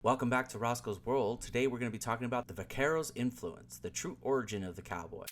Welcome back to Roscoe's World. Today we're going to be talking about the Vaquero's influence, the true origin of the cowboy.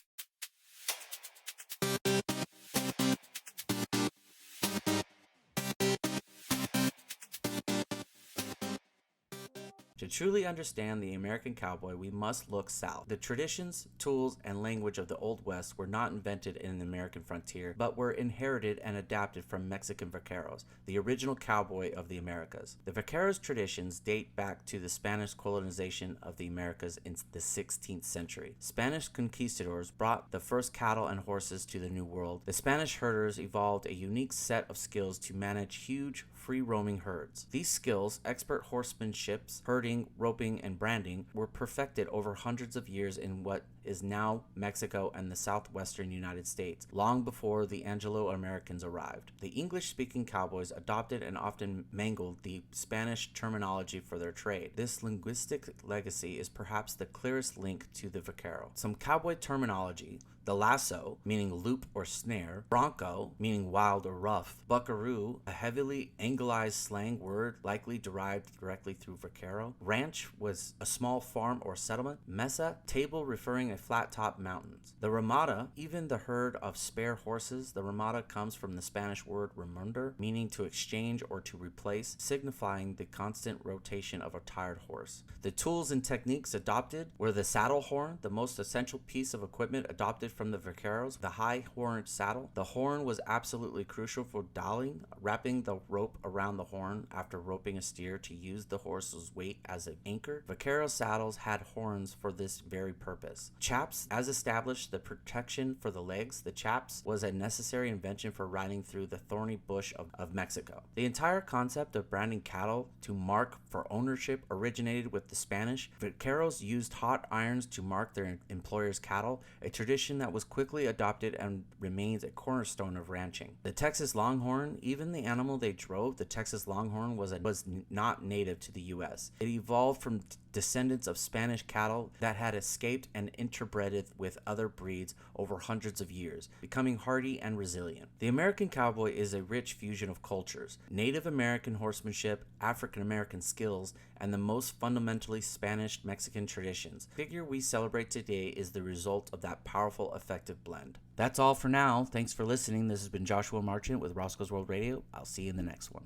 To truly understand the American cowboy, we must look south. The traditions, tools, and language of the Old West were not invented in the American frontier, but were inherited and adapted from Mexican vaqueros, the original cowboy of the Americas. The vaqueros' traditions date back to the Spanish colonization of the Americas in the 16th century. Spanish conquistadors brought the first cattle and horses to the New World. The Spanish herders evolved a unique set of skills to manage huge, free-roaming herds. These skills, expert horsemanship, herding, roping, and branding, were perfected over hundreds of years in what is now Mexico and the southwestern United States, long before the Anglo-Americans arrived. The English-speaking cowboys adopted and often mangled the Spanish terminology for their trade. This linguistic legacy is perhaps the clearest link to the vaquero. Some cowboy terminology: the lasso, meaning loop or snare; bronco, meaning wild or rough; buckaroo, a heavily anglicized slang word likely derived directly through vaquero; ranch was a small farm or settlement; mesa, table referring to flat-top mountains; the ramada, even the herd of spare horses. The ramada comes from the Spanish word remunder, meaning to exchange or to replace, signifying the constant rotation of a tired horse. The tools and techniques adopted were the saddle horn, the most essential piece of equipment adopted from the vaqueros, the high-horned saddle. The horn was absolutely crucial for dollying, wrapping the rope around the horn after roping a steer to use the horse's weight as an anchor. Vaquero saddles had horns for this very purpose. Chaps, as established the protection for the legs. The chaps was a necessary invention for riding through the thorny bush of Mexico. The entire concept of branding cattle to mark for ownership originated with the Spanish. Vaqueros used hot irons to mark their employers' cattle, a tradition that was quickly adopted and remains a cornerstone of ranching. The Texas Longhorn, even the animal they drove, the Texas Longhorn was not native to the U.S. It evolved from descendants of Spanish cattle that had escaped and interbred with other breeds over hundreds of years, becoming hardy and resilient. The American cowboy is a rich fusion of cultures: Native American horsemanship, African American skills, and the most fundamentally Spanish Mexican traditions. The figure we celebrate today is the result of that powerful, effective blend. That's all for now. Thanks for listening. This has been Joshua Marchant with Roscoe's World Radio. I'll see you in the next one.